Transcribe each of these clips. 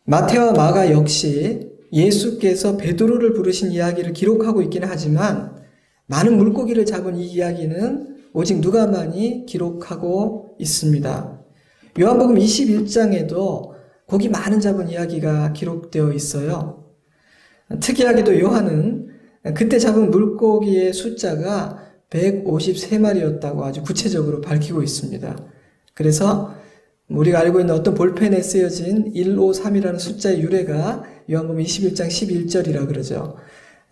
마태와 마가 역시 예수께서 베드로를 부르신 이야기를 기록하고 있기는 하지만 많은 물고기를 잡은 이 이야기는 오직 누가만이 기록하고 있습니다. 요한복음 21장에도 고기 많은 잡은 이야기가 기록되어 있어요. 특이하게도 요한은 그때 잡은 물고기의 숫자가 153마리였다고 아주 구체적으로 밝히고 있습니다. 그래서 우리가 알고 있는 어떤 볼펜에 쓰여진 153이라는 숫자의 유래가 요한복음 21장 11절이라 그러죠.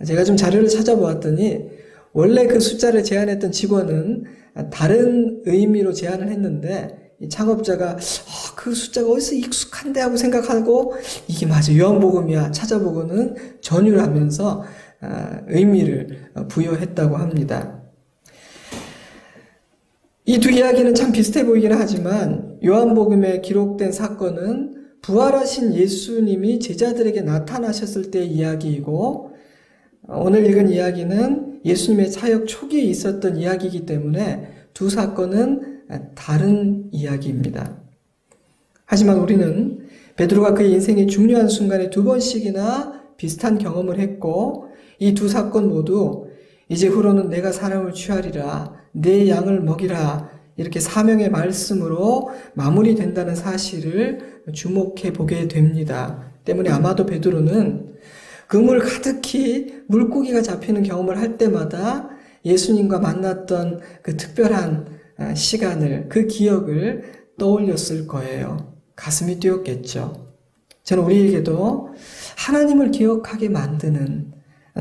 제가 좀 자료를 찾아보았더니 원래 그 숫자를 제안했던 직원은 다른 의미로 제안을 했는데 이 창업자가 그 숫자가 어디서 익숙한데 하고 생각하고 이게 맞아 요한복음이야 찾아보고는 전유를 하면서 의미를 부여했다고 합니다. 이 두 이야기는 참 비슷해 보이기는 하지만 요한복음에 기록된 사건은 부활하신 예수님이 제자들에게 나타나셨을 때의 이야기이고 오늘 읽은 이야기는 예수님의 사역 초기에 있었던 이야기이기 때문에 두 사건은 다른 이야기입니다. 하지만 우리는 베드로가 그의 인생의 중요한 순간에 두 번씩이나 비슷한 경험을 했고 이 두 사건 모두 이제 후로는 내가 사람을 취하리라 내 양을 먹이라 이렇게 사명의 말씀으로 마무리된다는 사실을 주목해 보게 됩니다. 때문에 아마도 베드로는 그물 가득히 물고기가 잡히는 경험을 할 때마다 예수님과 만났던 그 특별한 시간을 그 기억을 떠올렸을 거예요. 가슴이 뛰었겠죠. 저는 우리에게도 하나님을 기억하게 만드는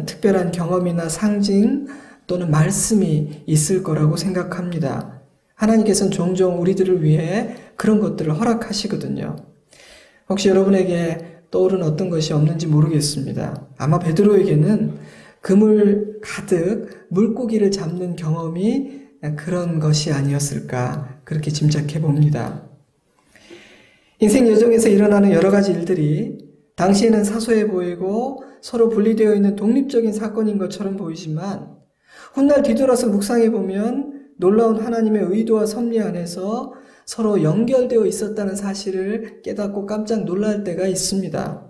특별한 경험이나 상징 또는 말씀이 있을 거라고 생각합니다. 하나님께서는 종종 우리들을 위해 그런 것들을 허락하시거든요. 혹시 여러분에게 떠오르는 어떤 것이 없는지 모르겠습니다. 아마 베드로에게는 그물 가득 물고기를 잡는 경험이 그런 것이 아니었을까 그렇게 짐작해 봅니다. 인생 여정에서 일어나는 여러 가지 일들이 당시에는 사소해 보이고 서로 분리되어 있는 독립적인 사건인 것처럼 보이지만 훗날 뒤돌아서 묵상해 보면 놀라운 하나님의 의도와 섭리 안에서 서로 연결되어 있었다는 사실을 깨닫고 깜짝 놀랄 때가 있습니다.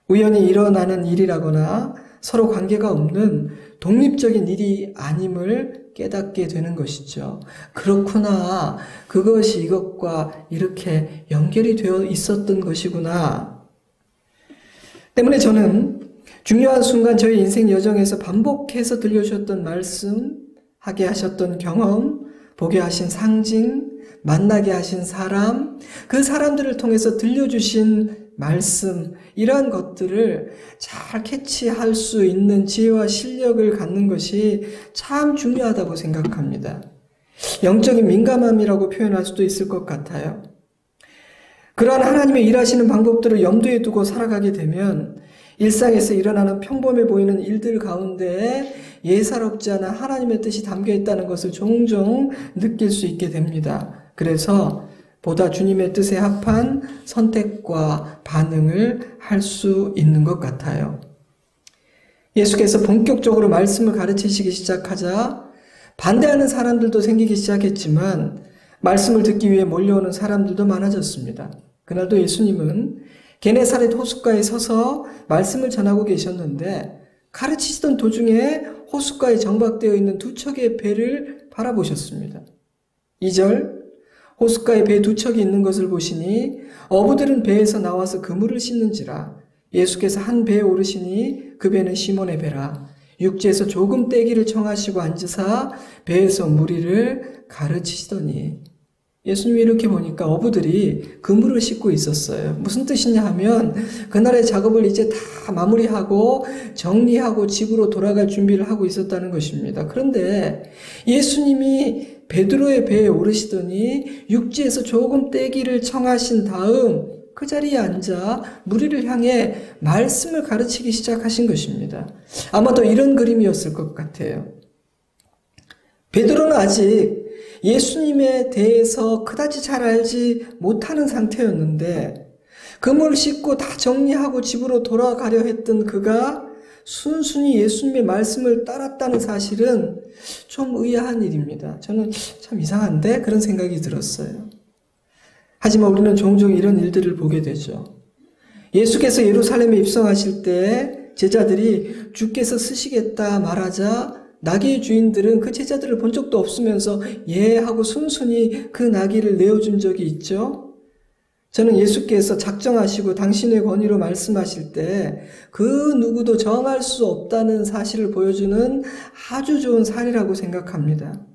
우연히 일어나는 일이라거나 서로 관계가 없는 독립적인 일이 아님을 깨닫게 되는 것이죠. 그렇구나. 그것이 이것과 이렇게 연결이 되어 있었던 것이구나. 때문에 저는 중요한 순간 저희 인생 여정에서 반복해서 들려주셨던 말씀, 하게 하셨던 경험, 보게 하신 상징, 만나게 하신 사람, 그 사람들을 통해서 들려주신 말씀, 이러한 것들을 잘 캐치할 수 있는 지혜와 실력을 갖는 것이 참 중요하다고 생각합니다. 영적인 민감함이라고 표현할 수도 있을 것 같아요. 그러한 하나님의 일하시는 방법들을 염두에 두고 살아가게 되면 일상에서 일어나는 평범해 보이는 일들 가운데 예사롭지 않은 하나님의 뜻이 담겨 있다는 것을 종종 느낄 수 있게 됩니다. 그래서 보다 주님의 뜻에 합한 선택과 반응을 할 수 있는 것 같아요. 예수께서 본격적으로 말씀을 가르치시기 시작하자 반대하는 사람들도 생기기 시작했지만 말씀을 듣기 위해 몰려오는 사람들도 많아졌습니다. 그날도 예수님은 게네사렛 호숫가에 서서 말씀을 전하고 계셨는데 가르치시던 도중에 호숫가에 정박되어 있는 두 척의 배를 바라보셨습니다. 2절 호숫가에 배 두 척이 있는 것을 보시니 어부들은 배에서 나와서 그물을 씻는지라 예수께서 한 배에 오르시니 그 배는 시몬의 배라 육지에서 조금 떼기를 청하시고 앉으사 배에서 무리를 가르치시더니 예수님이 이렇게 보니까 어부들이 그물을 씻고 있었어요. 무슨 뜻이냐 하면 그날의 작업을 이제 다 마무리하고 정리하고 집으로 돌아갈 준비를 하고 있었다는 것입니다. 그런데 예수님이 베드로의 배에 오르시더니 육지에서 조금 떼기를 청하신 다음 그 자리에 앉아 무리를 향해 말씀을 가르치기 시작하신 것입니다. 아마도 이런 그림이었을 것 같아요. 베드로는 아직 예수님에 대해서 그다지 잘 알지 못하는 상태였는데 그물 씻고 다 정리하고 집으로 돌아가려 했던 그가 순순히 예수님의 말씀을 따랐다는 사실은 좀 의아한 일입니다. 저는 참 이상한데 그런 생각이 들었어요. 하지만 우리는 종종 이런 일들을 보게 되죠. 예수께서 예루살렘에 입성하실 때 제자들이 주께서 쓰시겠다 말하자 나귀의 주인들은 그 제자들을 본 적도 없으면서 예 하고 순순히 그 나귀를 내어준 적이 있죠. 저는 예수께서 작정하시고 당신의 권위로 말씀하실 때 그 누구도 정할 수 없다는 사실을 보여주는 아주 좋은 사례라고 생각합니다.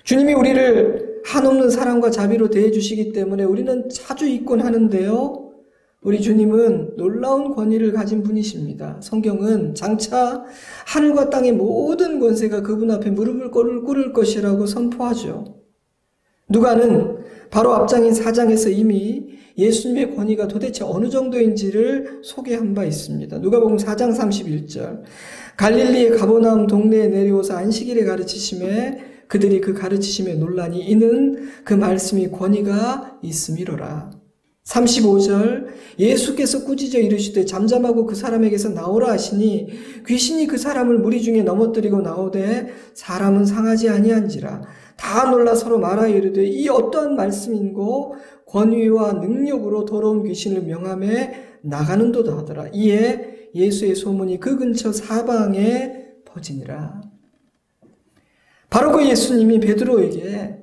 주님이 우리를 한없는 사랑과 자비로 대해주시기 때문에 우리는 자주 잊곤 하는데요. 우리 주님은 놀라운 권위를 가진 분이십니다. 성경은 장차 하늘과 땅의 모든 권세가 그분 앞에 무릎을 꿇을 것이라고 선포하죠. 누가는 바로 앞장인 4장에서 이미 예수님의 권위가 도대체 어느 정도인지를 소개한 바 있습니다. 누가복음 4장 31절 갈릴리의 가버나움 동네에 내려오사 안식일에 가르치심에 그들이 그 가르치심에 놀라니 이는 그 말씀이 권위가 있음이로라. 35절 예수께서 꾸짖어 이르시되 잠잠하고 그 사람에게서 나오라 하시니 귀신이 그 사람을 무리 중에 넘어뜨리고 나오되 사람은 상하지 아니한지라. 다 놀라 서로 말하여 이르되 이 어떠한 말씀인고 권위와 능력으로 더러운 귀신을 명함에 나가는도다 하더라. 이에 예수의 소문이 그 근처 사방에 퍼지니라. 바로 그 예수님이 베드로에게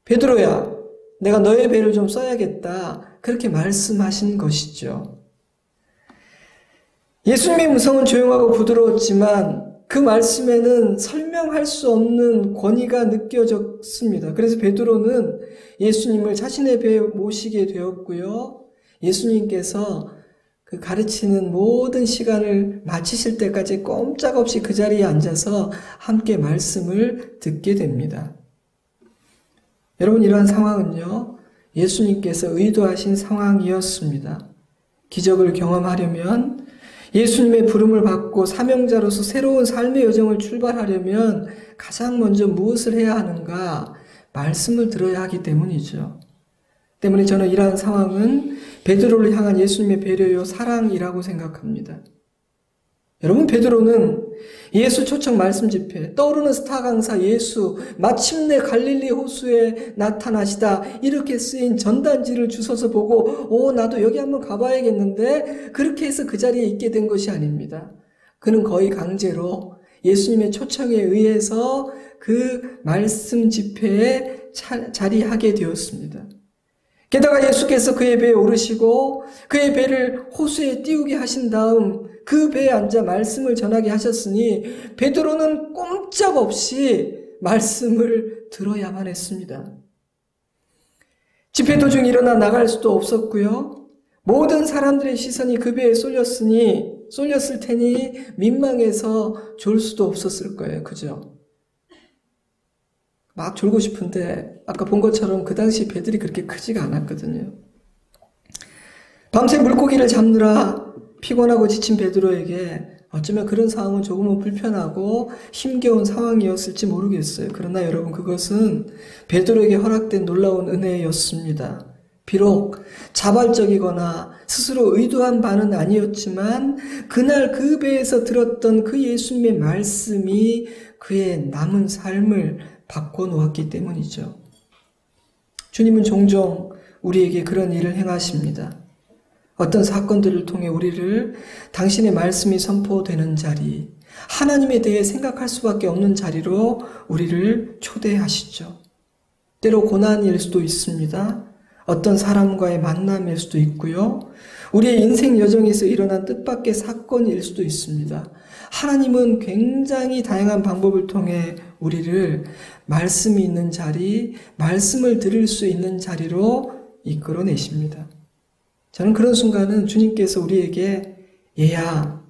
베드로야 내가 너의 배를 좀 써야겠다 그렇게 말씀하신 것이죠. 예수님의 음성은 조용하고 부드러웠지만 그 말씀에는 설명할 수 없는 권위가 느껴졌습니다. 그래서 베드로는 예수님을 자신의 배에 모시게 되었고요. 예수님께서 그 가르치는 모든 시간을 마치실 때까지 꼼짝없이 그 자리에 앉아서 함께 말씀을 듣게 됩니다. 여러분 이러한 상황은요. 예수님께서 의도하신 상황이었습니다. 기적을 경험하려면 예수님의 부름을 받고 사명자로서 새로운 삶의 여정을 출발하려면 가장 먼저 무엇을 해야 하는가? 말씀을 들어야 하기 때문이죠. 때문에 저는 이러한 상황은 베드로를 향한 예수님의 배려요 사랑이라고 생각합니다. 여러분 베드로는 예수 초청 말씀 집회, 떠오르는 스타 강사 예수, 마침내 갈릴리 호수에 나타나시다 이렇게 쓰인 전단지를 주워서 보고 나도 여기 한번 가봐야겠는데 그렇게 해서 그 자리에 있게 된 것이 아닙니다. 그는 거의 강제로 예수님의 초청에 의해서 그 말씀 집회에 자리하게 되었습니다. 게다가 예수께서 그의 배에 오르시고 그의 배를 호수에 띄우게 하신 다음 그 배에 앉아 말씀을 전하게 하셨으니 베드로는 꼼짝없이 말씀을 들어야만 했습니다. 집회 도중 일어나 나갈 수도 없었고요. 모든 사람들의 시선이 그 배에 쏠렸을 테니 민망해서 졸 수도 없었을 거예요. 그죠? 막 졸고 싶은데 아까 본 것처럼 그 당시 배들이 그렇게 크지가 않았거든요. 밤새 물고기를 잡느라 피곤하고 지친 베드로에게 어쩌면 그런 상황은 조금은 불편하고 힘겨운 상황이었을지 모르겠어요. 그러나 여러분 그것은 베드로에게 허락된 놀라운 은혜였습니다. 비록 자발적이거나 스스로 의도한 바는 아니었지만 그날 그 배에서 들었던 그 예수님의 말씀이 그의 남은 삶을 바꿔놓았기 때문이죠. 주님은 종종 우리에게 그런 일을 행하십니다. 어떤 사건들을 통해 우리를 당신의 말씀이 선포되는 자리, 하나님에 대해 생각할 수밖에 없는 자리로 우리를 초대하시죠. 때로 고난일 수도 있습니다. 어떤 사람과의 만남일 수도 있고요. 우리의 인생 여정에서 일어난 뜻밖의 사건일 수도 있습니다. 하나님은 굉장히 다양한 방법을 통해 우리를 말씀이 있는 자리, 말씀을 들을 수 있는 자리로 이끌어내십니다. 저는 그런 순간은 주님께서 우리에게 얘야,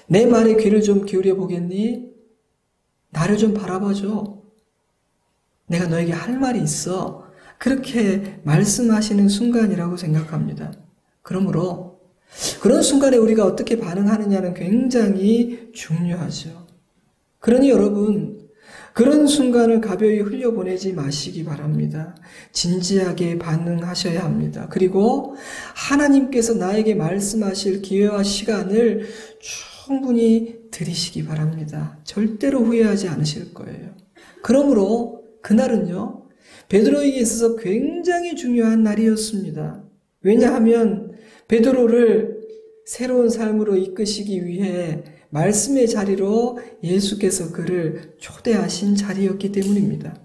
내 말에 귀를 좀 기울여 보겠니? 나를 좀 바라봐줘. 내가 너에게 할 말이 있어. 그렇게 말씀하시는 순간이라고 생각합니다. 그러므로 그런 순간에 우리가 어떻게 반응하느냐는 굉장히 중요하죠. 그러니 여러분, 그런 순간을 가벼이 흘려보내지 마시기 바랍니다. 진지하게 반응하셔야 합니다. 그리고 하나님께서 나에게 말씀하실 기회와 시간을 충분히 드리시기 바랍니다. 절대로 후회하지 않으실 거예요. 그러므로 그날은요, 베드로에게 있어서 굉장히 중요한 날이었습니다. 왜냐하면 베드로를 새로운 삶으로 이끄시기 위해 말씀의 자리로 예수께서 그를 초대하신 자리였기 때문입니다.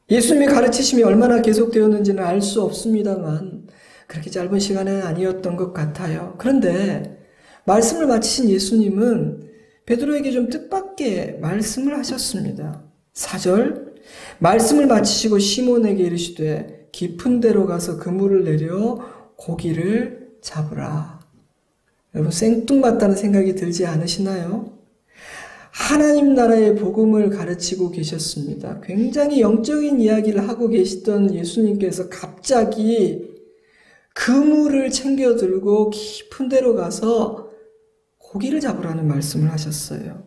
예수님의 가르치심이 얼마나 계속되었는지는 알 수 없습니다만 그렇게 짧은 시간은 아니었던 것 같아요. 그런데 말씀을 마치신 예수님은 베드로에게 좀 뜻밖의 말씀을 하셨습니다. 4절, 말씀을 마치시고 시몬에게 이르시되 깊은 데로 가서 그물을 내려 고기를 잡으라. 여러분, 생뚱맞다는 생각이 들지 않으시나요? 하나님 나라의 복음을 가르치고 계셨습니다. 굉장히 영적인 이야기를 하고 계시던 예수님께서 갑자기 그물을 챙겨 들고 깊은 데로 가서 고기를 잡으라는 말씀을 하셨어요.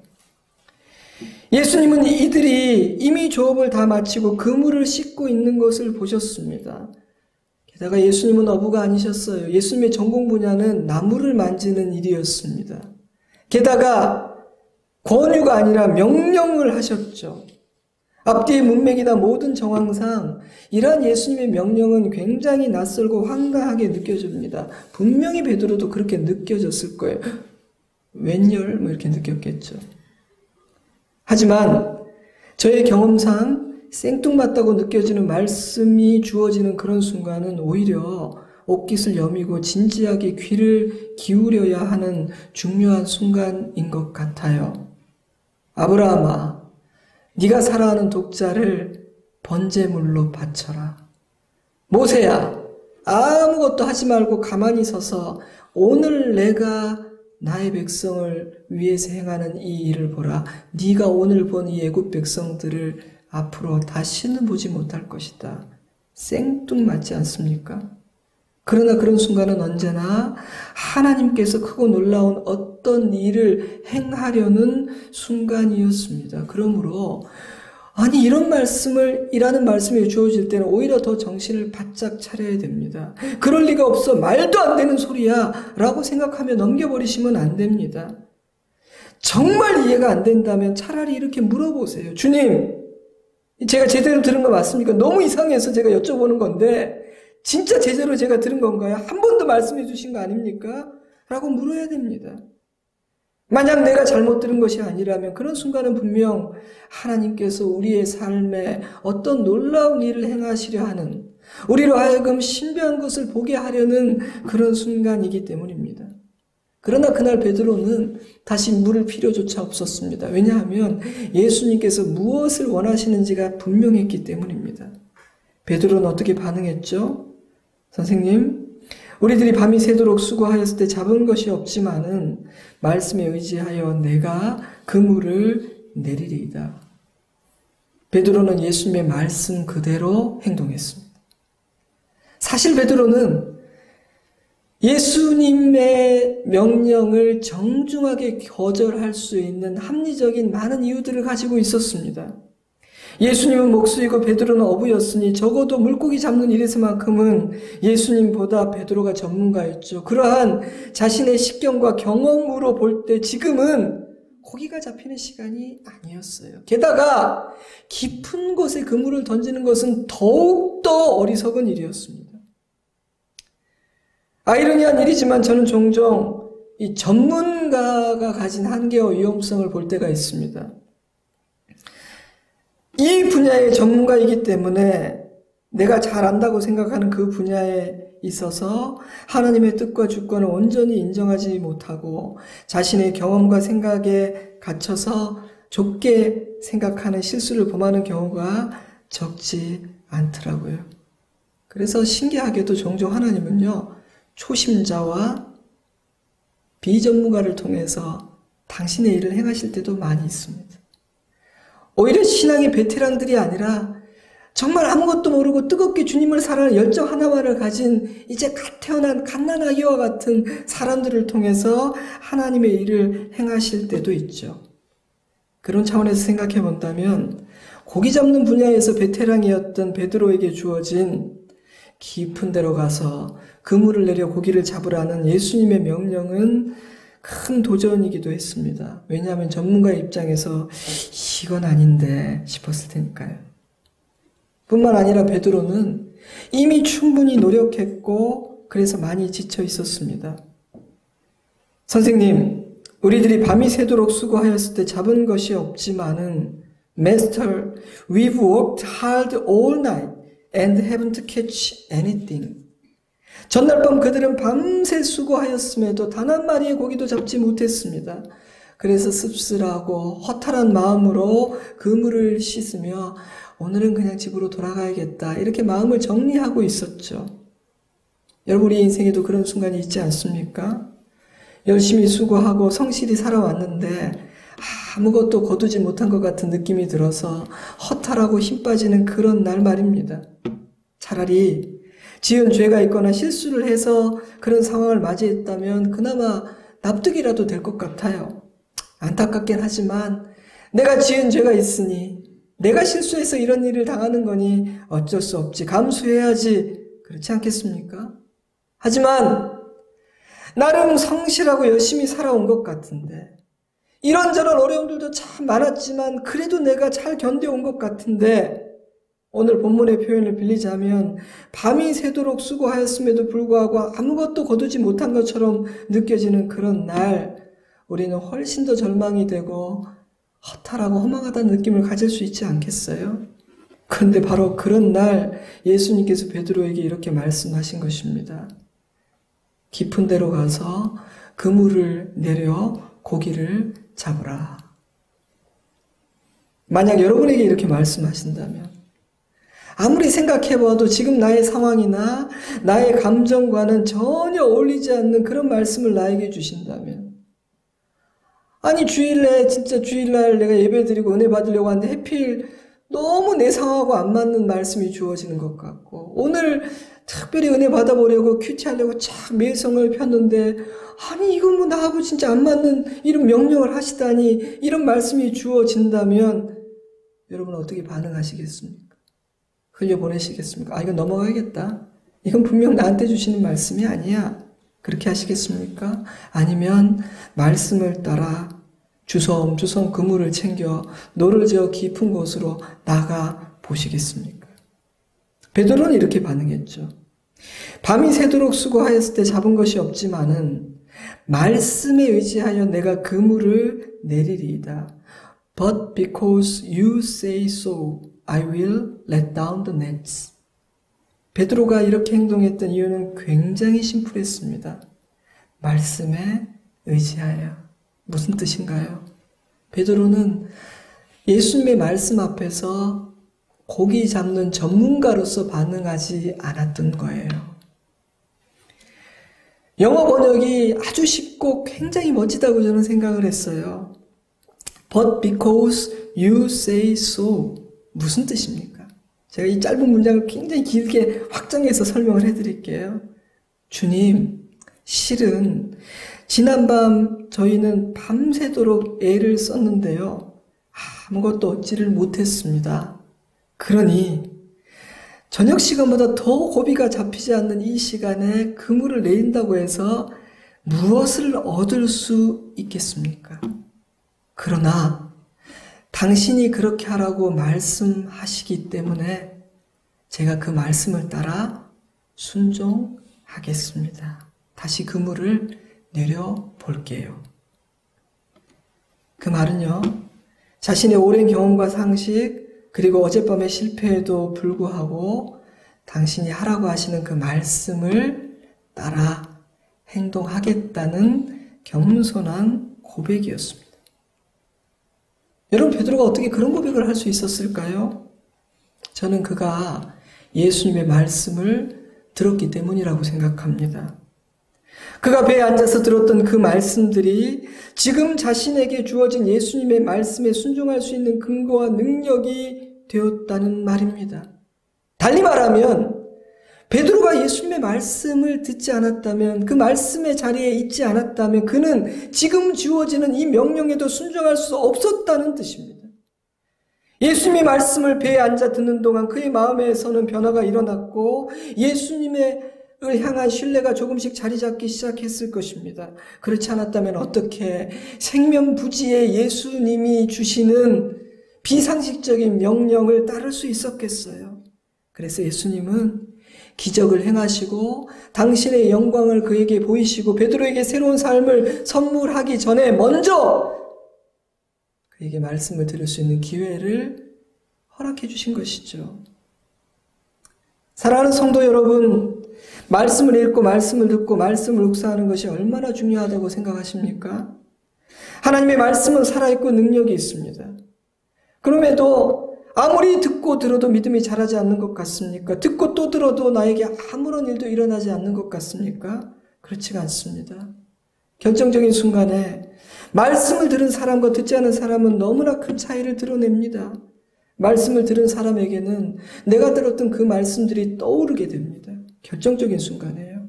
예수님은 이들이 이미 조업을 다 마치고 그물을 씻고 있는 것을 보셨습니다. 게다가 예수님은 어부가 아니셨어요. 예수님의 전공 분야는 나무를 만지는 일이었습니다. 게다가 권유가 아니라 명령을 하셨죠. 앞뒤의 문맥이나 모든 정황상 이러한 예수님의 명령은 굉장히 낯설고 황당하게 느껴집니다. 분명히 베드로도 그렇게 느껴졌을 거예요. 웬열? 뭐 이렇게 느꼈겠죠. 하지만 저의 경험상 생뚱맞다고 느껴지는 말씀이 주어지는 그런 순간은 오히려 옷깃을 여미고 진지하게 귀를 기울여야 하는 중요한 순간인 것 같아요. 아브라함아, 네가 사랑하는 독자를 번제물로 바쳐라. 모세야, 아무것도 하지 말고 가만히 서서 오늘 내가 나의 백성을 위해서 행하는 이 일을 보라. 네가 오늘 본 이 애굽 백성들을 앞으로 다시는 보지 못할 것이다. 생뚱맞지 않습니까? 그러나 그런 순간은 언제나 하나님께서 크고 놀라운 어떤 일을 행하려는 순간이었습니다. 그러므로 아니 이라는 말씀이 주어질 때는 오히려 더 정신을 바짝 차려야 됩니다. 그럴 리가 없어. 말도 안 되는 소리야 라고 생각하며 넘겨버리시면 안 됩니다. 정말 이해가 안 된다면 차라리 이렇게 물어보세요. 주님, 제가 제대로 들은 거 맞습니까? 너무 이상해서 제가 여쭤보는 건데 진짜 제대로 제가 들은 건가요? 한 번도 말씀해 주신 거 아닙니까? 라고 물어야 됩니다. 만약 내가 잘못 들은 것이 아니라면 그런 순간은 분명 하나님께서 우리의 삶에 어떤 놀라운 일을 행하시려 하는, 우리로 하여금 신비한 것을 보게 하려는 그런 순간이기 때문입니다. 그러나 그날 베드로는 다시 물을 필요조차 없었습니다. 왜냐하면 예수님께서 무엇을 원하시는지가 분명했기 때문입니다. 베드로는 어떻게 반응했죠? 선생님, 우리들이 밤이 새도록 수고하였을 때 잡은 것이 없지만은 말씀에 의지하여 내가 그물을 내리리이다. 베드로는 예수님의 말씀 그대로 행동했습니다. 사실 베드로는 예수님의 명령을 정중하게 거절할 수 있는 합리적인 많은 이유들을 가지고 있었습니다. 예수님은 목수이고 베드로는 어부였으니 적어도 물고기 잡는 일에서만큼은 예수님보다 베드로가 전문가였죠. 그러한 자신의 식견과 경험으로 볼 때 지금은 고기가 잡히는 시간이 아니었어요. 게다가 깊은 곳에 그물을 던지는 것은 더욱더 어리석은 일이었습니다. 아이러니한 일이지만 저는 종종 이 전문가가 가진 한계와 위험성을 볼 때가 있습니다. 이 분야의 전문가이기 때문에 내가 잘 안다고 생각하는 그 분야에 있어서 하나님의 뜻과 주권을 온전히 인정하지 못하고 자신의 경험과 생각에 갇혀서 좁게 생각하는 실수를 범하는 경우가 적지 않더라고요. 그래서 신기하게도 종종 하나님은요, 초심자와 비전문가를 통해서 당신의 일을 행하실 때도 많이 있습니다. 오히려 신앙의 베테랑들이 아니라 정말 아무것도 모르고 뜨겁게 주님을 사랑하는 열정 하나만을 가진 이제 갓 태어난 갓난아기와 같은 사람들을 통해서 하나님의 일을 행하실 때도 있죠. 그런 차원에서 생각해 본다면 고기 잡는 분야에서 베테랑이었던 베드로에게 주어진 깊은 데로 가서 그물을 내려 고기를 잡으라는 예수님의 명령은 큰 도전이기도 했습니다. 왜냐하면 전문가의 입장에서 이건 아닌데 싶었을 테니까요. 뿐만 아니라 베드로는 이미 충분히 노력했고 그래서 많이 지쳐 있었습니다. 선생님, 우리들이 밤이 새도록 수고하였을 때 잡은 것이 없지만은 Master, we've worked hard all night and haven't catch anything. 전날 밤 그들은 밤새 수고하였음에도 단 한 마리의 고기도 잡지 못했습니다. 그래서 씁쓸하고 허탈한 마음으로 그물을 씻으며 오늘은 그냥 집으로 돌아가야겠다, 이렇게 마음을 정리하고 있었죠. 여러분, 우리 인생에도 그런 순간이 있지 않습니까? 열심히 수고하고 성실히 살아왔는데 아무것도 거두지 못한 것 같은 느낌이 들어서 허탈하고 힘 빠지는 그런 날 말입니다. 차라리 지은 죄가 있거나 실수를 해서 그런 상황을 맞이했다면 그나마 납득이라도 될 것 같아요. 안타깝긴 하지만 내가 지은 죄가 있으니, 내가 실수해서 이런 일을 당하는 거니 어쩔 수 없지, 감수해야지, 그렇지 않겠습니까? 하지만 나름 성실하고 열심히 살아온 것 같은데, 이런저런 어려움들도 참 많았지만 그래도 내가 잘 견뎌온 것 같은데, 오늘 본문의 표현을 빌리자면 밤이 새도록 수고하였음에도 불구하고 아무것도 거두지 못한 것처럼 느껴지는 그런 날, 우리는 훨씬 더 절망이 되고 허탈하고 허망하다는 느낌을 가질 수 있지 않겠어요? 그런데 바로 그런 날 예수님께서 베드로에게 이렇게 말씀하신 것입니다. 깊은 데로 가서 그물을 내려 고기를 잡으라. 만약 여러분에게 이렇게 말씀하신다면, 아무리 생각해봐도 지금 나의 상황이나 나의 감정과는 전혀 어울리지 않는 그런 말씀을 나에게 주신다면, 아니 진짜 주일날 내가 예배드리고 은혜 받으려고 하는데 하필 너무 내 상황하고 안 맞는 말씀이 주어지는 것 같고, 오늘 특별히 은혜 받아보려고 큐티하려고 참 매성을 폈는데 아니 이건 뭐 나하고 진짜 안 맞는 이런 명령을 하시다니, 이런 말씀이 주어진다면 여러분 어떻게 반응하시겠습니까? 흘려보내시겠습니까? 아, 이건 넘어가야겠다, 이건 분명 나한테 주시는 말씀이 아니야, 그렇게 하시겠습니까? 아니면 말씀을 따라 주섬주섬 그물을 챙겨 노를 저어 깊은 곳으로 나가 보시겠습니까? 베드로는 이렇게 반응했죠. 밤이 새도록 수고하였을 때 잡은 것이 없지만은 말씀에 의지하여 내가 그물을 내리리이다. But because you say so, I will let down the nets. 베드로가 이렇게 행동했던 이유는 굉장히 심플했습니다. 말씀에 의지하여. 무슨 뜻인가요? 베드로는 예수님의 말씀 앞에서 고기 잡는 전문가로서 반응하지 않았던 거예요. 영어 번역이 아주 쉽고 굉장히 멋지다고 저는 생각을 했어요. But because you say so. 무슨 뜻입니까? 제가 이 짧은 문장을 굉장히 길게 확장해서 설명을 해드릴게요. 주님, 실은 지난밤 저희는 밤새도록 애를 썼는데요, 아무것도 얻지를 못했습니다. 그러니 저녁 시간보다 더 고비가 잡히지 않는 이 시간에 그물을 내린다고 해서 무엇을 얻을 수 있겠습니까? 그러나 당신이 그렇게 하라고 말씀하시기 때문에 제가 그 말씀을 따라 순종하겠습니다. 다시 그물을 내려볼게요. 그 말은요, 자신의 오랜 경험과 상식, 그리고 어젯밤의 실패에도 불구하고 당신이 하라고 하시는 그 말씀을 따라 행동하겠다는 겸손한 고백이었습니다. 여러분, 베드로가 어떻게 그런 고백을 할 수 있었을까요? 저는 그가 예수님의 말씀을 들었기 때문이라고 생각합니다. 그가 배에 앉아서 들었던 그 말씀들이 지금 자신에게 주어진 예수님의 말씀에 순종할 수 있는 근거와 능력이 되었다는 말입니다. 달리 말하면 베드로가 예수님의 말씀을 듣지 않았다면, 그 말씀의 자리에 있지 않았다면 그는 지금 주어지는 이 명령에도 순종할 수 없었다는 뜻입니다. 예수님의 말씀을 배에 앉아 듣는 동안 그의 마음에서는 변화가 일어났고 예수님을 향한 신뢰가 조금씩 자리 잡기 시작했을 것입니다. 그렇지 않았다면 어떻게 생명부지의 예수님이 주시는 비상식적인 명령을 따를 수 있었겠어요? 그래서 예수님은 기적을 행하시고 당신의 영광을 그에게 보이시고 베드로에게 새로운 삶을 선물하기 전에 먼저 그에게 말씀을 들을 수 있는 기회를 허락해 주신 것이죠. 사랑하는 성도 여러분, 말씀을 읽고 말씀을 듣고 말씀을 묵상하는 것이 얼마나 중요하다고 생각하십니까? 하나님의 말씀은 살아있고 능력이 있습니다. 그럼에도 아무리 듣고 들어도 믿음이 자라지 않는 것 같습니까? 듣고 또 들어도 나에게 아무런 일도 일어나지 않는 것 같습니까? 그렇지가 않습니다. 결정적인 순간에 말씀을 들은 사람과 듣지 않은 사람은 너무나 큰 차이를 드러냅니다. 말씀을 들은 사람에게는 내가 들었던 그 말씀들이 떠오르게 됩니다. 결정적인 순간이에요.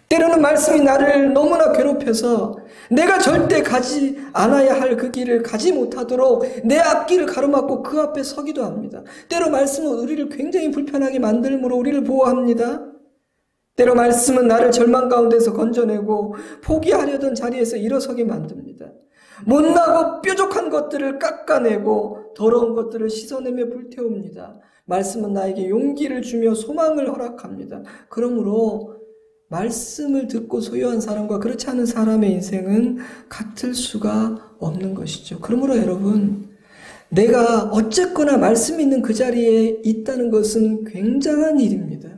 때로는 말씀이 나를 너무나 괴롭혀서 내가 절대 가지 않아야 할 그 길을 가지 못하도록 내 앞길을 가로막고 그 앞에 서기도 합니다. 때로 말씀은 우리를 굉장히 불편하게 만들므로 우리를 보호합니다. 때로 말씀은 나를 절망 가운데서 건져내고 포기하려던 자리에서 일어서게 만듭니다. 못나고 뾰족한 것들을 깎아내고 더러운 것들을 씻어내며 불태웁니다. 말씀은 나에게 용기를 주며 소망을 허락합니다. 그러므로 말씀을 듣고 소유한 사람과 그렇지 않은 사람의 인생은 같을 수가 없는 것이죠. 그러므로 여러분, 내가 어쨌거나 말씀이 있는 그 자리에 있다는 것은 굉장한 일입니다.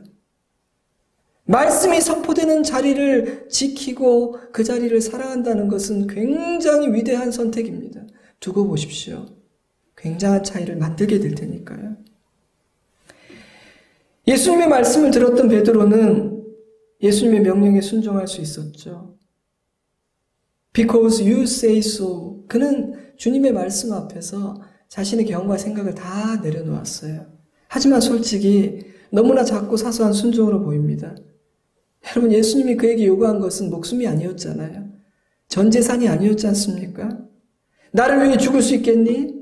말씀이 선포되는 자리를 지키고 그 자리를 사랑한다는 것은 굉장히 위대한 선택입니다. 두고 보십시오. 굉장한 차이를 만들게 될 테니까요. 예수님의 말씀을 들었던 베드로는 예수님의 명령에 순종할 수 있었죠. Because you say so. 그는 주님의 말씀 앞에서 자신의 경험과 생각을 다 내려놓았어요. 하지만 솔직히 너무나 작고 사소한 순종으로 보입니다. 여러분, 예수님이 그에게 요구한 것은 목숨이 아니었잖아요. 전 재산이 아니었지 않습니까? 나를 위해 죽을 수 있겠니?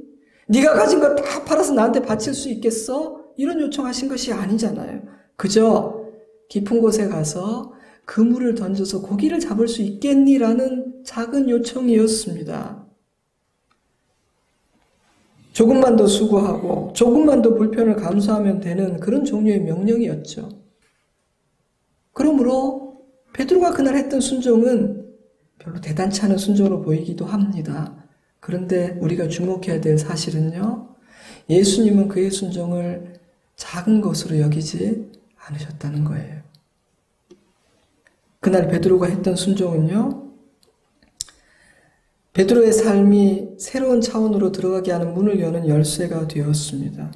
네가 가진 거 다 팔아서 나한테 바칠 수 있겠어? 이런 요청하신 것이 아니잖아요. 그저 깊은 곳에 가서 그물을 던져서 고기를 잡을 수 있겠니라는 작은 요청이었습니다. 조금만 더 수고하고 조금만 더 불편을 감수하면 되는 그런 종류의 명령이었죠. 그러므로 베드로가 그날 했던 순종은 별로 대단치 않은 순종으로 보이기도 합니다. 그런데 우리가 주목해야 될 사실은요, 예수님은 그의 순종을 작은 것으로 여기지 않으셨다는 거예요. 그날 베드로가 했던 순종은요, 베드로의 삶이 새로운 차원으로 들어가게 하는 문을 여는 열쇠가 되었습니다.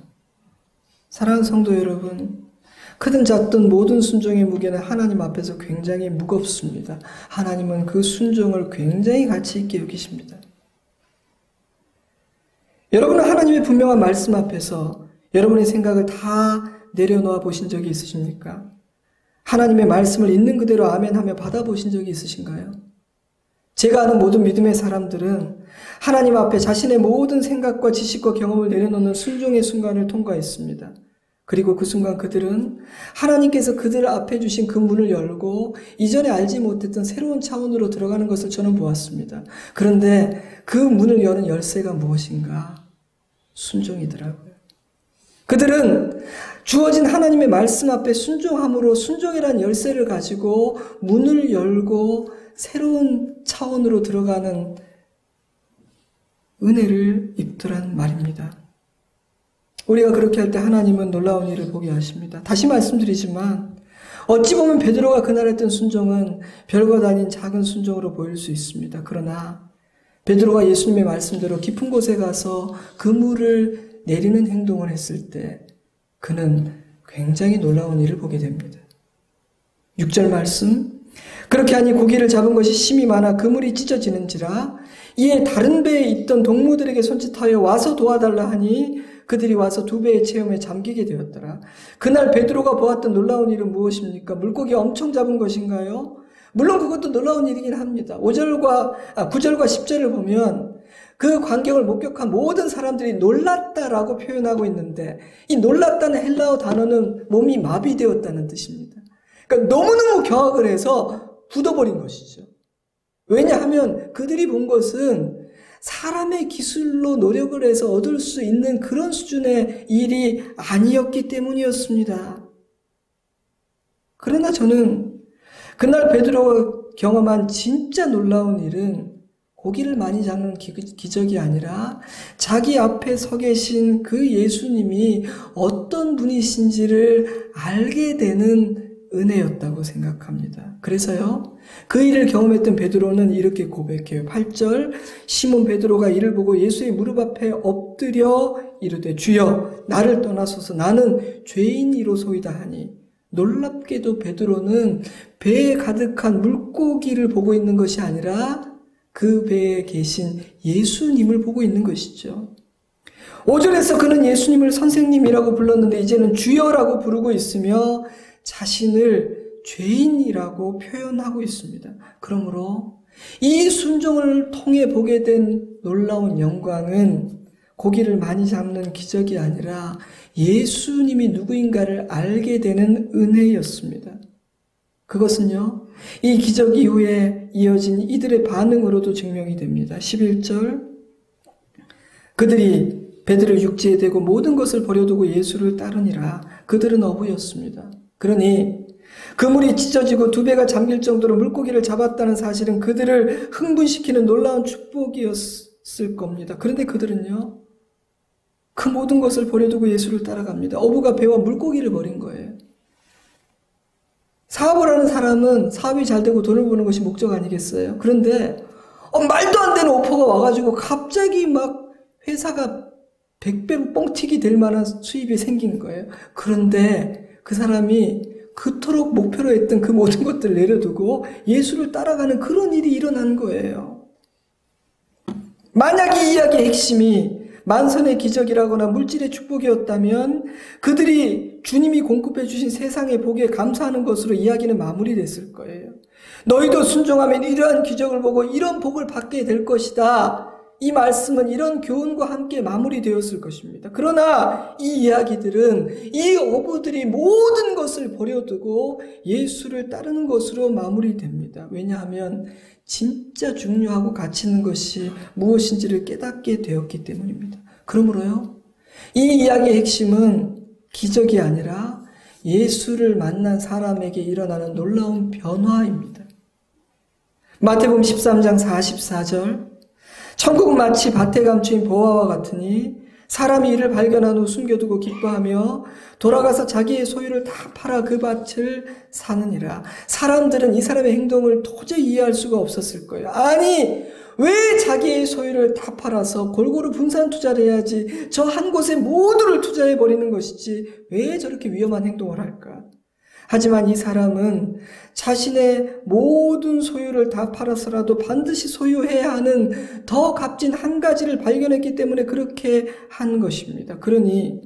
사랑하는 성도 여러분, 크든 작든 모든 순종의 무게는 하나님 앞에서 굉장히 무겁습니다. 하나님은 그 순종을 굉장히 가치 있게 여기십니다. 여러분은 하나님의 분명한 말씀 앞에서 여러분의 생각을 다 내려놓아 보신 적이 있으십니까? 하나님의 말씀을 있는 그대로 아멘하며 받아보신 적이 있으신가요? 제가 아는 모든 믿음의 사람들은 하나님 앞에 자신의 모든 생각과 지식과 경험을 내려놓는 순종의 순간을 통과했습니다. 그리고 그 순간 그들은 하나님께서 그들 앞에 주신 그 문을 열고 이전에 알지 못했던 새로운 차원으로 들어가는 것을 저는 보았습니다. 그런데 그 문을 여는 열쇠가 무엇인가? 순종이더라고요. 그들은 주어진 하나님의 말씀 앞에 순종함으로 순종이라는 열쇠를 가지고 문을 열고 새로운 차원으로 들어가는 은혜를 입더란 말입니다. 우리가 그렇게 할 때 하나님은 놀라운 일을 보게 하십니다. 다시 말씀드리지만 어찌 보면 베드로가 그날 했던 순종은 별것 아닌 작은 순종으로 보일 수 있습니다. 그러나 베드로가 예수님의 말씀대로 깊은 곳에 가서 그물을 내리는 행동을 했을 때 그는 굉장히 놀라운 일을 보게 됩니다. 6절 말씀, 그렇게 하니 고기를 잡은 것이 심이 많아 그물이 찢어지는지라 이에 다른 배에 있던 동무들에게 손짓하여 와서 도와달라 하니 그들이 와서 두 배의 체험에 잠기게 되었더라. 그날 베드로가 보았던 놀라운 일은 무엇입니까? 물고기 엄청 잡은 것인가요? 물론 그것도 놀라운 일이긴 합니다. 9절과 10절을 보면 그 광경을 목격한 모든 사람들이 놀랐다라고 표현하고 있는데 이 놀랐다는 헬라어 단어는 몸이 마비되었다는 뜻입니다. 그러니까 너무너무 경악을 해서 굳어버린 것이죠. 왜냐하면 그들이 본 것은 사람의 기술로 노력을 해서 얻을 수 있는 그런 수준의 일이 아니었기 때문이었습니다. 그러나 저는 그날 베드로가 경험한 진짜 놀라운 일은 고기를 많이 잡는 기적이 아니라 자기 앞에 서 계신 그 예수님이 어떤 분이신지를 알게 되는 은혜였다고 생각합니다. 그래서요, 그 일을 경험했던 베드로는 이렇게 고백해요. 8절, 시몬 베드로가 이를 보고 예수의 무릎 앞에 엎드려 이르되 주여 나를 떠나소서 나는 죄인이로소이다 하니, 놀랍게도 베드로는 배에 가득한 물고기를 보고 있는 것이 아니라 그 배에 계신 예수님을 보고 있는 것이죠. 5절에서 그는 예수님을 선생님이라고 불렀는데 이제는 주여라고 부르고 있으며 자신을 죄인이라고 표현하고 있습니다. 그러므로 이 순종을 통해 보게 된 놀라운 영광은 고기를 많이 잡는 기적이 아니라 예수님이 누구인가를 알게 되는 은혜였습니다. 그것은요, 이 기적 이후에 이어진 이들의 반응으로도 증명이 됩니다. 11절, 그들이 베드로 육지에 대고 모든 것을 버려두고 예수를 따르니라. 그들은 어부였습니다. 그러니 그물이 찢어지고 두 배가 잠길 정도로 물고기를 잡았다는 사실은 그들을 흥분시키는 놀라운 축복이었을 겁니다. 그런데 그들은요, 그 모든 것을 버려두고 예수를 따라갑니다. 어부가 배와 물고기를 버린 거예요. 사업을 하는 사람은 사업이 잘 되고 돈을 버는 것이 목적 아니겠어요? 그런데 말도 안 되는 오퍼가 와가지고 갑자기 막 회사가 100배로 뻥튀기 될 만한 수입이 생긴 거예요. 그런데 그 사람이 그토록 목표로 했던 그 모든 것들을 내려두고 예수를 따라가는 그런 일이 일어난 거예요. 만약 이 이야기의 핵심이 만선의 기적이라거나 물질의 축복이었다면 그들이 주님이 공급해 주신 세상의 복에 감사하는 것으로 이야기는 마무리됐을 거예요. 너희도 순종하면 이러한 기적을 보고 이런 복을 받게 될 것이다. 이 말씀은 이런 교훈과 함께 마무리되었을 것입니다. 그러나 이 이야기들은 이 어부들이 모든 것을 버려두고 예수를 따르는 것으로 마무리됩니다. 왜냐하면 진짜 중요하고 가치 있는 것이 무엇인지를 깨닫게 되었기 때문입니다. 그러므로요, 이 이야기의 핵심은 기적이 아니라 예수를 만난 사람에게 일어나는 놀라운 변화입니다. 마태복음 13장 44절, 천국은 마치 밭에 감추인 보화와 같으니 사람이 이를 발견한 후 숨겨두고 기뻐하며 돌아가서 자기의 소유를 다 팔아 그 밭을 사느니라. 사람들은 이 사람의 행동을 도저히 이해할 수가 없었을 거예요. 아니, 왜 자기의 소유를 다 팔아서 골고루 분산 투자를 해야지 저 한 곳에 모두를 투자해버리는 것이지 왜 저렇게 위험한 행동을 할까? 하지만 이 사람은 자신의 모든 소유를 다 팔아서라도 반드시 소유해야 하는 더 값진 한 가지를 발견했기 때문에 그렇게 한 것입니다. 그러니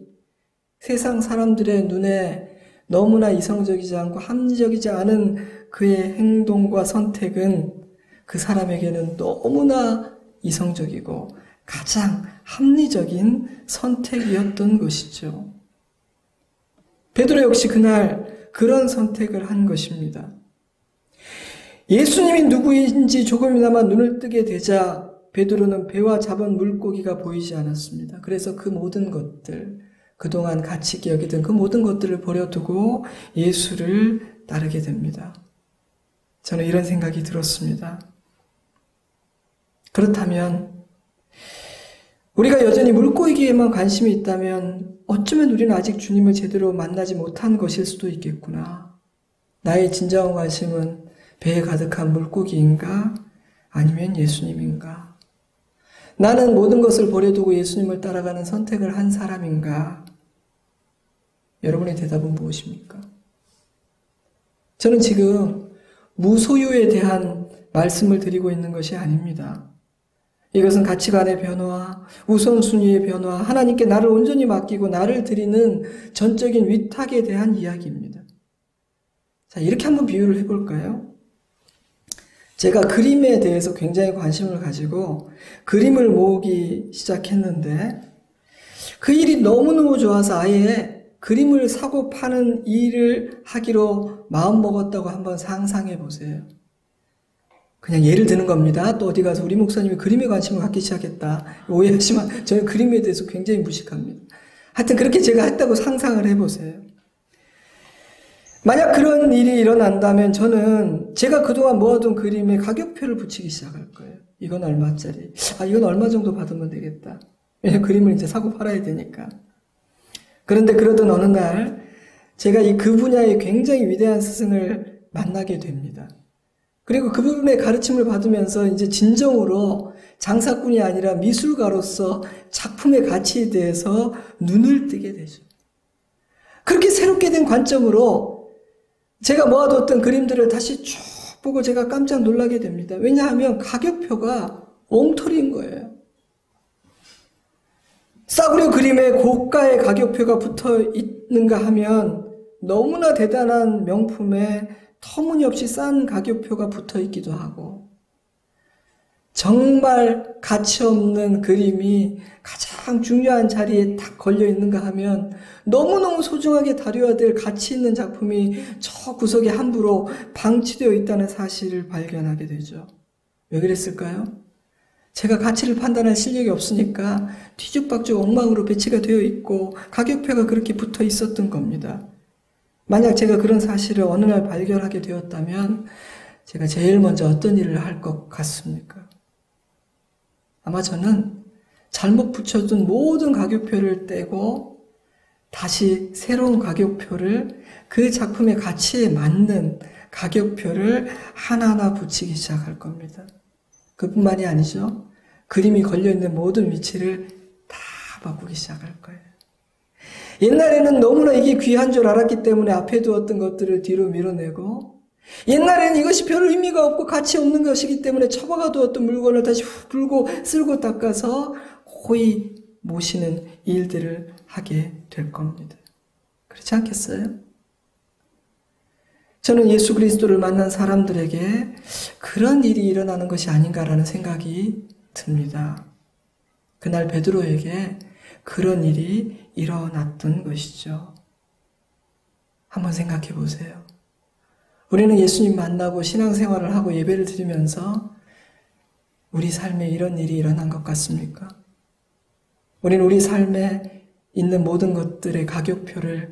세상 사람들의 눈에 너무나 이성적이지 않고 합리적이지 않은 그의 행동과 선택은 그 사람에게는 너무나 이성적이고 가장 합리적인 선택이었던 것이죠. 베드로 역시 그날 그런 선택을 한 것입니다. 예수님이 누구인지 조금이나마 눈을 뜨게 되자 베드로는 배와 잡은 물고기가 보이지 않았습니다. 그래서 그 모든 것들, 그동안 가치 있게 여기던 그 모든 것들을 버려두고 예수를 따르게 됩니다. 저는 이런 생각이 들었습니다. 그렇다면 우리가 여전히 물고기에만 관심이 있다면 어쩌면 우리는 아직 주님을 제대로 만나지 못한 것일 수도 있겠구나. 나의 진정한 관심은 배에 가득한 물고기인가? 아니면 예수님인가? 나는 모든 것을 버려두고 예수님을 따라가는 선택을 한 사람인가? 여러분의 대답은 무엇입니까? 저는 지금 무소유에 대한 말씀을 드리고 있는 것이 아닙니다. 이것은 가치관의 변화, 우선순위의 변화, 하나님께 나를 온전히 맡기고 나를 드리는 전적인 위탁에 대한 이야기입니다. 자, 이렇게 한번 비유를 해볼까요? 제가 그림에 대해서 굉장히 관심을 가지고 그림을 모으기 시작했는데 그 일이 너무너무 좋아서 아예 그림을 사고 파는 일을 하기로 마음먹었다고 한번 상상해 보세요. 그냥 예를 드는 겁니다. 또 어디 가서 우리 목사님이 그림에 관심을 갖기 시작했다. 오해하시면 저는 그림에 대해서 굉장히 무식합니다. 하여튼 그렇게 제가 했다고 상상을 해보세요. 만약 그런 일이 일어난다면 저는 제가 그동안 모아둔 그림에 가격표를 붙이기 시작할 거예요. 이건 얼마짜리? 이건 얼마 정도 받으면 되겠다. 왜냐면 그림을 이제 사고 팔아야 되니까. 그런데 그러던 어느 날 제가 그 분야의 굉장히 위대한 스승을 만나게 됩니다. 그리고 그분의 가르침을 받으면서 이제 진정으로 장사꾼이 아니라 미술가로서 작품의 가치에 대해서 눈을 뜨게 되죠. 그렇게 새롭게 된 관점으로 제가 모아뒀던 그림들을 다시 쭉 보고 제가 깜짝 놀라게 됩니다. 왜냐하면 가격표가 엉터리인 거예요. 싸구려 그림에 고가의 가격표가 붙어 있는가 하면 너무나 대단한 명품에 터무니없이 싼 가격표가 붙어 있기도 하고, 정말 가치 없는 그림이 가장 중요한 자리에 딱 걸려 있는가 하면 너무너무 소중하게 다뤄야 될 가치 있는 작품이 저 구석에 함부로 방치되어 있다는 사실을 발견하게 되죠. 왜 그랬을까요? 제가 가치를 판단할 실력이 없으니까 뒤죽박죽 엉망으로 배치가 되어 있고 가격표가 그렇게 붙어 있었던 겁니다. 만약 제가 그런 사실을 어느 날 발견하게 되었다면 제가 제일 먼저 어떤 일을 할 것 같습니까? 아마 저는 잘못 붙여둔 모든 가격표를 떼고 다시 새로운 가격표를, 그 작품의 가치에 맞는 가격표를 하나하나 붙이기 시작할 겁니다. 그뿐만이 아니죠. 그림이 걸려있는 모든 위치를 다 바꾸기 시작할 거예요. 옛날에는 너무나 이게 귀한 줄 알았기 때문에 앞에 두었던 것들을 뒤로 밀어내고, 옛날에는 이것이 별 의미가 없고 가치 없는 것이기 때문에 처박아 두었던 물건을 다시 풀고 쓸고 닦아서 고이 모시는 일들을 하게 될 겁니다. 그렇지 않겠어요? 저는 예수 그리스도를 만난 사람들에게 그런 일이 일어나는 것이 아닌가라는 생각이 듭니다. 그날 베드로에게 그런 일이 일어났던 것이죠. 한번 생각해 보세요. 우리는 예수님 만나고 신앙생활을 하고 예배를 드리면서 우리 삶에 이런 일이 일어난 것 같습니까? 우리는 우리 삶에 있는 모든 것들의 가격표를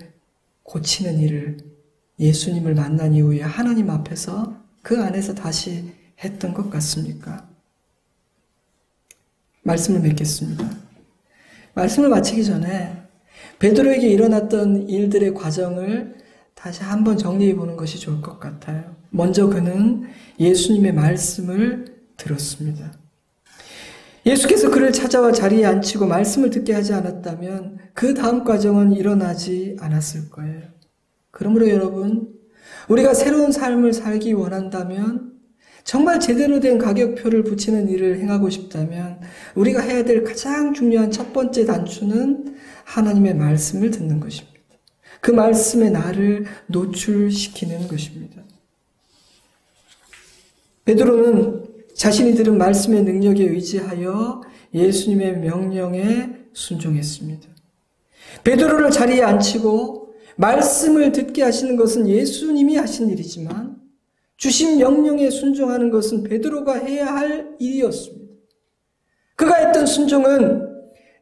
고치는 일을 예수님을 만난 이후에 하나님 앞에서 그 안에서 다시 했던 것 같습니까? 말씀을 맺겠습니다. 말씀을 마치기 전에 베드로에게 일어났던 일들의 과정을 다시 한번 정리해 보는 것이 좋을 것 같아요. 먼저 그는 예수님의 말씀을 들었습니다. 예수께서 그를 찾아와 자리에 앉히고 말씀을 듣게 하지 않았다면 그 다음 과정은 일어나지 않았을 거예요. 그러므로 여러분, 우리가 새로운 삶을 살기 원한다면, 정말 제대로 된 가격표를 붙이는 일을 행하고 싶다면 우리가 해야 될 가장 중요한 첫 번째 단추는 하나님의 말씀을 듣는 것입니다. 그 말씀에 나를 노출시키는 것입니다. 베드로는 자신이 들은 말씀의 능력에 의지하여 예수님의 명령에 순종했습니다. 베드로를 자리에 앉히고 말씀을 듣게 하시는 것은 예수님이 하신 일이지만 주신 명령에 순종하는 것은 베드로가 해야 할 일이었습니다. 그가 했던 순종은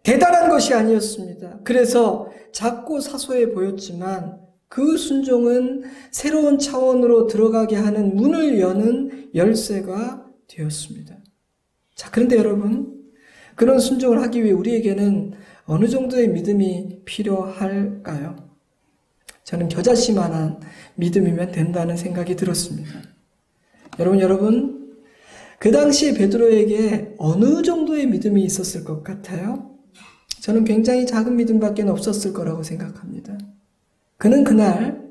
대단한 것이 아니었습니다. 그래서 작고 사소해 보였지만 그 순종은 새로운 차원으로 들어가게 하는 문을 여는 열쇠가 되었습니다. 자, 그런데 여러분, 그런 순종을 하기 위해 우리에게는 어느 정도의 믿음이 필요할까요? 저는 겨자씨만한 믿음이면 된다는 생각이 들었습니다. 여러분, 그 당시에 베드로에게 어느 정도의 믿음이 있었을 것 같아요? 저는 굉장히 작은 믿음밖에 없었을 거라고 생각합니다. 그는 그날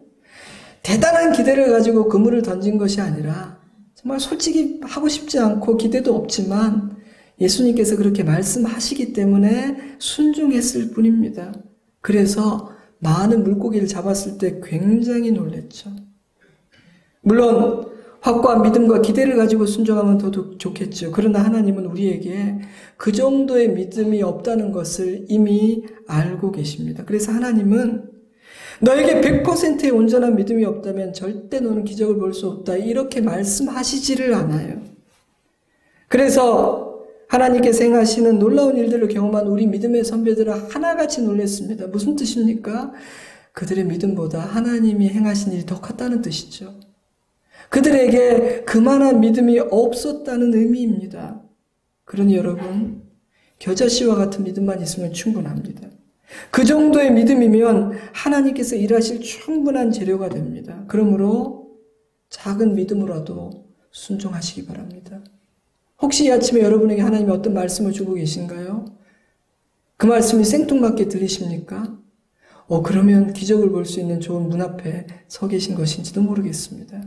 대단한 기대를 가지고 그물을 던진 것이 아니라 정말 솔직히 하고 싶지 않고 기대도 없지만 예수님께서 그렇게 말씀하시기 때문에 순종했을 뿐입니다. 그래서 많은 물고기를 잡았을 때 굉장히 놀랐죠. 물론 확고한 믿음과 기대를 가지고 순종하면 더 좋겠죠. 그러나 하나님은 우리에게 그 정도의 믿음이 없다는 것을 이미 알고 계십니다. 그래서 하나님은 너에게 100%의 온전한 믿음이 없다면 절대 너는 기적을 볼 수 없다, 이렇게 말씀하시지를 않아요. 그래서 하나님께서 행하시는 놀라운 일들을 경험한 우리 믿음의 선배들은 하나같이 놀랐습니다. 무슨 뜻입니까? 그들의 믿음보다 하나님이 행하신 일이 더 컸다는 뜻이죠. 그들에게 그만한 믿음이 없었다는 의미입니다. 그러니 여러분, 겨자씨와 같은 믿음만 있으면 충분합니다. 그 정도의 믿음이면 하나님께서 일하실 충분한 재료가 됩니다. 그러므로 작은 믿음으로라도 순종하시기 바랍니다. 혹시 이 아침에 여러분에게 하나님이 어떤 말씀을 주고 계신가요? 그 말씀이 생뚱맞게 들리십니까? 그러면 기적을 볼 수 있는 좋은 문 앞에 서 계신 것인지도 모르겠습니다.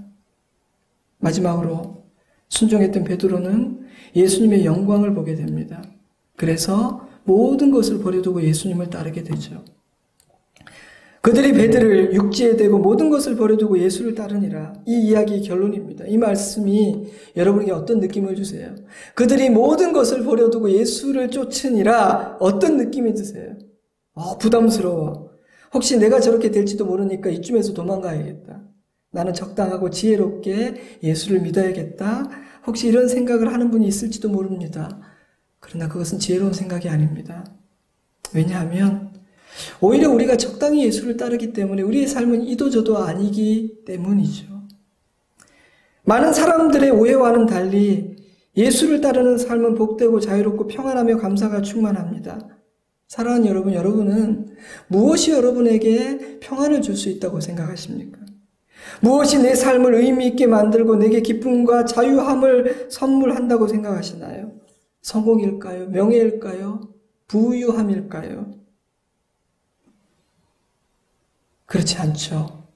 마지막으로 순종했던 베드로는 예수님의 영광을 보게 됩니다. 그래서 모든 것을 버려두고 예수님을 따르게 되죠. 그들이 배들을 육지에 대고 모든 것을 버려두고 예수를 따르니라. 이 이야기의 결론입니다. 이 말씀이 여러분에게 어떤 느낌을 주세요? 그들이 모든 것을 버려두고 예수를 쫓으니라. 어떤 느낌이 드세요? 부담스러워. 혹시 내가 저렇게 될지도 모르니까 이쯤에서 도망가야겠다. 나는 적당하고 지혜롭게 예수를 믿어야겠다. 혹시 이런 생각을 하는 분이 있을지도 모릅니다. 그러나 그것은 지혜로운 생각이 아닙니다. 왜냐하면 오히려 우리가 적당히 예수를 따르기 때문에 우리의 삶은 이도저도 아니기 때문이죠. 많은 사람들의 오해와는 달리 예수를 따르는 삶은 복되고 자유롭고 평안하며 감사가 충만합니다. 사랑하는 여러분, 여러분은 무엇이 여러분에게 평안을 줄 수 있다고 생각하십니까? 무엇이 내 삶을 의미 있게 만들고 내게 기쁨과 자유함을 선물한다고 생각하시나요? 성공일까요? 명예일까요? 부유함일까요? 그렇지 않죠.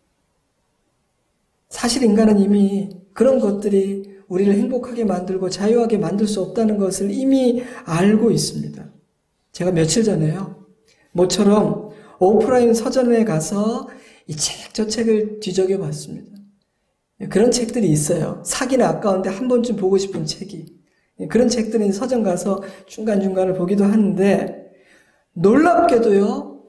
사실 인간은 이미 그런 것들이 우리를 행복하게 만들고 자유하게 만들 수 없다는 것을 이미 알고 있습니다. 제가 며칠 전에요, 모처럼 오프라인 서점에 가서 이 책, 저 책을 뒤적여 봤습니다. 그런 책들이 있어요. 사기는 아까운데 한 번쯤 보고 싶은 책이. 그런 책들은 서점 가서 중간중간을 보기도 하는데, 놀랍게도요,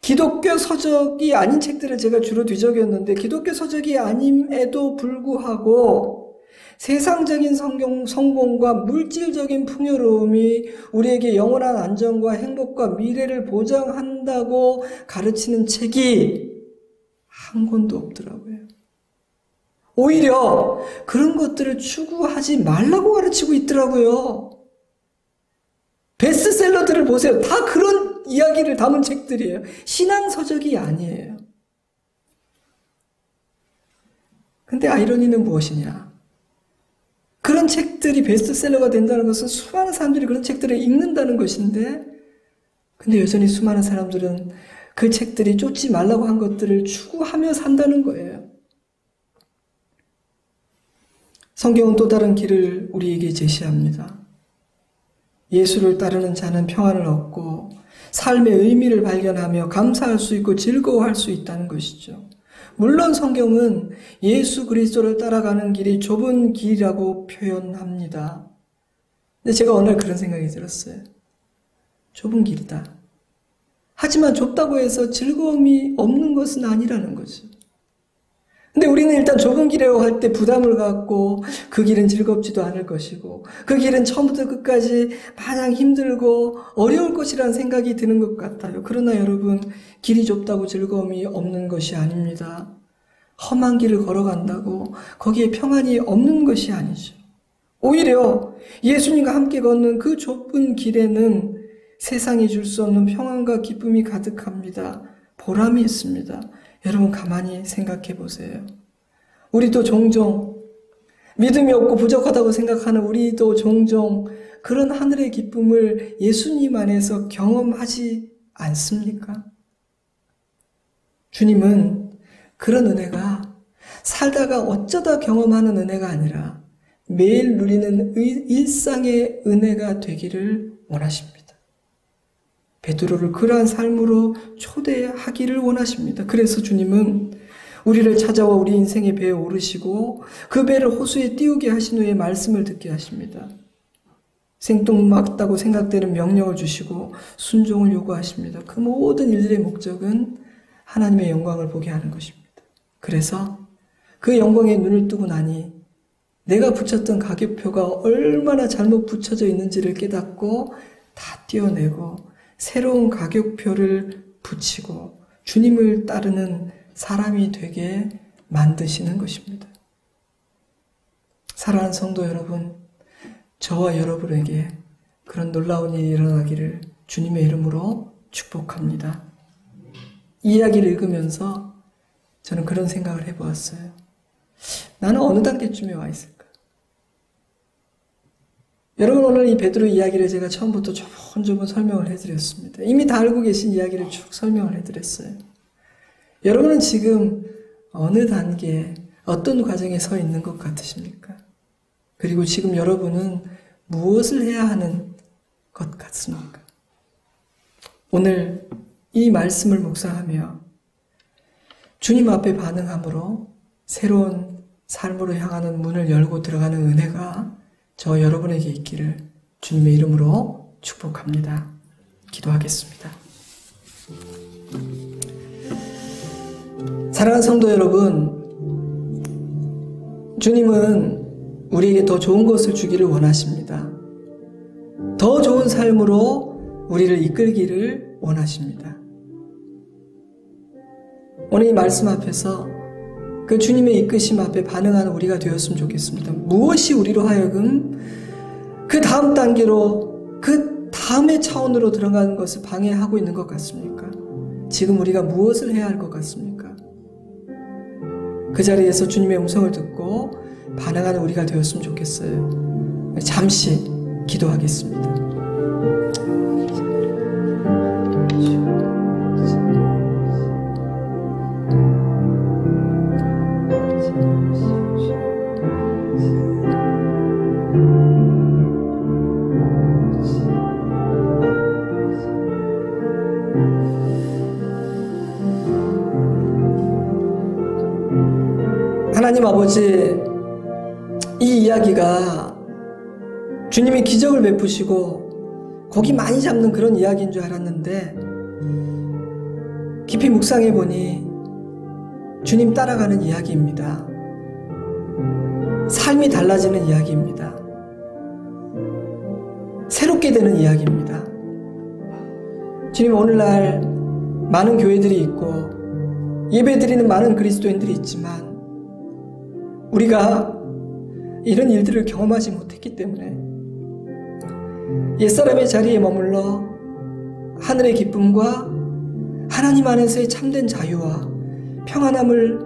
기독교 서적이 아닌 책들을 제가 주로 뒤적였는데, 기독교 서적이 아님에도 불구하고 세상적인 성공과 물질적인 풍요로움이 우리에게 영원한 안정과 행복과 미래를 보장한다고 가르치는 책이 한 권도 없더라고요. 오히려 그런 것들을 추구하지 말라고 가르치고 있더라고요. 베스트셀러들을 보세요. 다 그런 이야기를 담은 책들이에요. 신앙서적이 아니에요. 근데 아이러니는 무엇이냐? 그런 책들이 베스트셀러가 된다는 것은 수많은 사람들이 그런 책들을 읽는다는 것인데, 근데 여전히 수많은 사람들은 그 책들이 쫓지 말라고 한 것들을 추구하며 산다는 거예요. 성경은 또 다른 길을 우리에게 제시합니다. 예수를 따르는 자는 평안을 얻고 삶의 의미를 발견하며 감사할 수 있고 즐거워할 수 있다는 것이죠. 물론 성경은 예수 그리스도를 따라가는 길이 좁은 길이라고 표현합니다. 근데 제가 어느 날 그런 생각이 들었어요. 좁은 길이다. 하지만 좁다고 해서 즐거움이 없는 것은 아니라는 거죠. 근데 우리는 일단 좁은 길이라고 할 때 부담을 갖고 그 길은 즐겁지도 않을 것이고 그 길은 처음부터 끝까지 마냥 힘들고 어려울 것이라는 생각이 드는 것 같아요. 그러나 여러분, 길이 좁다고 즐거움이 없는 것이 아닙니다. 험한 길을 걸어간다고 거기에 평안이 없는 것이 아니죠. 오히려 예수님과 함께 걷는 그 좁은 길에는 세상이 줄 수 없는 평안과 기쁨이 가득합니다. 보람이 있습니다. 여러분 가만히 생각해 보세요. 우리도 종종 믿음이 없고 부족하다고 생각하는 우리도 종종 그런 하늘의 기쁨을 예수님 안에서 경험하지 않습니까? 주님은 그런 은혜가 살다가 어쩌다 경험하는 은혜가 아니라 매일 누리는 일상의 은혜가 되기를 원하십니다. 베드로를 그러한 삶으로 초대하기를 원하십니다. 그래서 주님은 우리를 찾아와 우리 인생의 배에 오르시고 그 배를 호수에 띄우게 하신 후에 말씀을 듣게 하십니다. 생뚱맞다고 생각되는 명령을 주시고 순종을 요구하십니다. 그 모든 일들의 목적은 하나님의 영광을 보게 하는 것입니다. 그래서 그 영광에 눈을 뜨고 나니 내가 붙였던 가격표가 얼마나 잘못 붙여져 있는지를 깨닫고 다 떼어내고 새로운 가격표를 붙이고 주님을 따르는 사람이 되게 만드시는 것입니다. 사랑하는 성도 여러분, 저와 여러분에게 그런 놀라운 일이 일어나기를 주님의 이름으로 축복합니다. 이 이야기를 읽으면서 저는 그런 생각을 해보았어요. 나는 어느 단계쯤에 와 있을까? 여러분, 오늘 이 베드로 이야기를 제가 처음부터 조곤조곤 설명을 해드렸습니다. 이미 다 알고 계신 이야기를 쭉 설명을 해드렸어요. 여러분은 지금 어느 단계에 어떤 과정에 서 있는 것 같으십니까? 그리고 지금 여러분은 무엇을 해야 하는 것 같습니까? 오늘 이 말씀을 묵상하며 주님 앞에 반응함으로 새로운 삶으로 향하는 문을 열고 들어가는 은혜가 저 여러분에게 있기를 주님의 이름으로 축복합니다. 기도하겠습니다. 사랑하는 성도 여러분, 주님은 우리에게 더 좋은 것을 주기를 원하십니다. 더 좋은 삶으로 우리를 이끌기를 원하십니다. 오늘 이 말씀 앞에서 그 주님의 이끄심 앞에 반응하는 우리가 되었으면 좋겠습니다. 무엇이 우리로 하여금 그 다음 단계로, 그 다음의 차원으로 들어가는 것을 방해하고 있는 것 같습니까? 지금 우리가 무엇을 해야 할 것 같습니까? 그 자리에서 주님의 음성을 듣고 반응하는 우리가 되었으면 좋겠어요. 잠시 기도하겠습니다. 하나님 아버지, 이 이야기가 주님이 기적을 베푸시고 고기 많이 잡는 그런 이야기인 줄 알았는데 깊이 묵상해 보니 주님 따라가는 이야기입니다. 삶이 달라지는 이야기입니다. 새롭게 되는 이야기입니다. 주님, 오늘날 많은 교회들이 있고 예배드리는 많은 그리스도인들이 있지만 우리가 이런 일들을 경험하지 못했기 때문에 옛사람의 자리에 머물러 하늘의 기쁨과 하나님 안에서의 참된 자유와 평안함을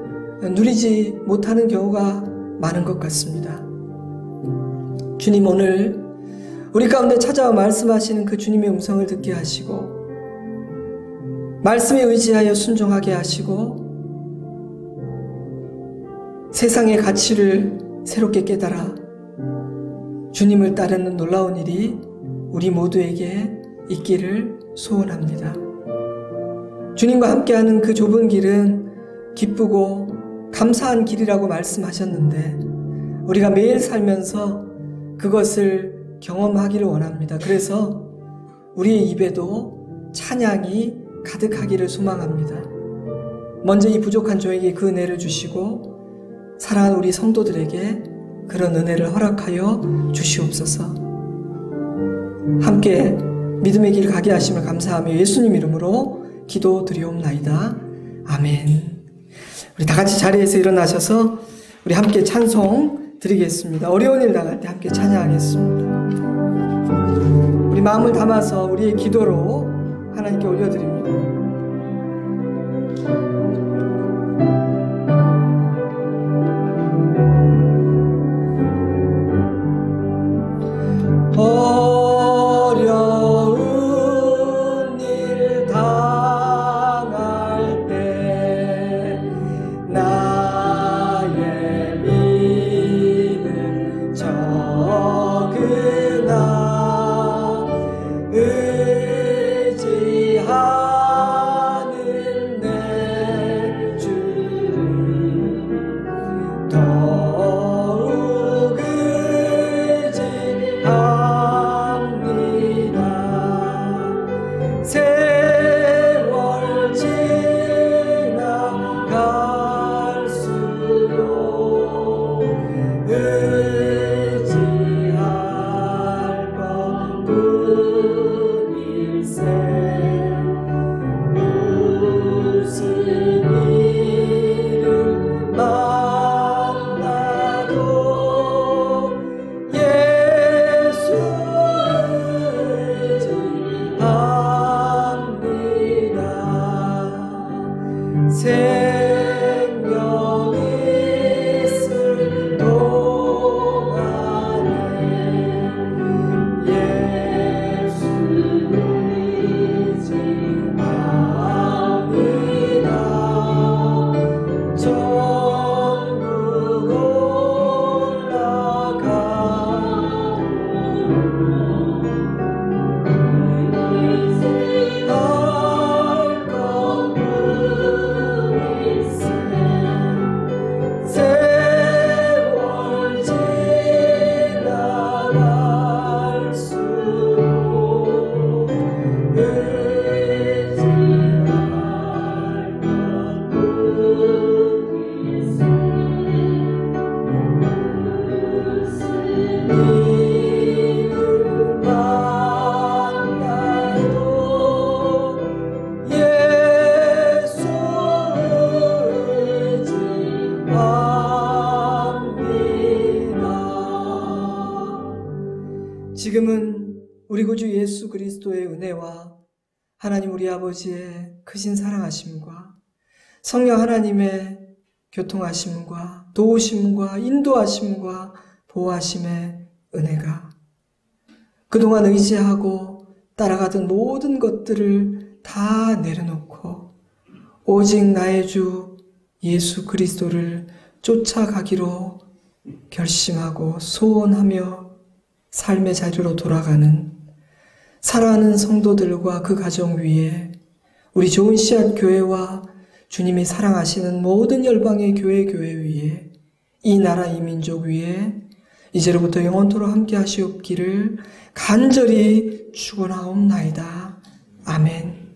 누리지 못하는 경우가 많은 것 같습니다. 주님, 오늘 우리 가운데 찾아와 말씀하시는 그 주님의 음성을 듣게 하시고 말씀에 의지하여 순종하게 하시고 세상의 가치를 새롭게 깨달아 주님을 따르는 놀라운 일이 우리 모두에게 있기를 소원합니다. 주님과 함께하는 그 좁은 길은 기쁘고 감사한 길이라고 말씀하셨는데 우리가 매일 살면서 그것을 경험하기를 원합니다. 그래서 우리의 입에도 찬양이 가득하기를 소망합니다. 먼저 이 부족한 저에게 그 은혜를 주시고 사랑하는 우리 성도들에게 그런 은혜를 허락하여 주시옵소서. 함께 믿음의 길 가게 하심을 감사하며 예수님 이름으로 기도드리옵나이다. 아멘. 우리 다 같이 자리에서 일어나셔서 우리 함께 찬송 드리겠습니다. 어려운 일 나갈 때 함께 찬양하겠습니다. 우리 마음을 담아서 우리의 기도로 하나님께 올려드립니다. 어려운 일 당할 때 나의 믿음 적으나 의지하는 내 주 더욱 세월 지나갈수록 생명이 있을 동안에 예수 믿지 않으나 천국 올라가 세월 지나갈 수 의지할 이를 만나도 예수 의지합니다. 지금은 우리 구주 예수 그리스도의 은혜와 하나님 우리 아버지의 크신 사랑하심과 성령 하나님의 교통하심과 도우심과 인도하심과 보호하심의 은혜가 그동안 의지하고 따라가던 모든 것들을 다 내려놓고 오직 나의 주 예수 그리스도를 쫓아가기로 결심하고 소원하며 삶의 자리로 돌아가는 사랑하는 성도들과 그 가정 위에 우리 좋은 씨앗 교회와 주님이 사랑하시는 모든 열방의 교회 위에 이 나라 이 민족 위에 이제로부터 영원토록 함께 하시옵기를 간절히 축원하옵나이다. 아멘.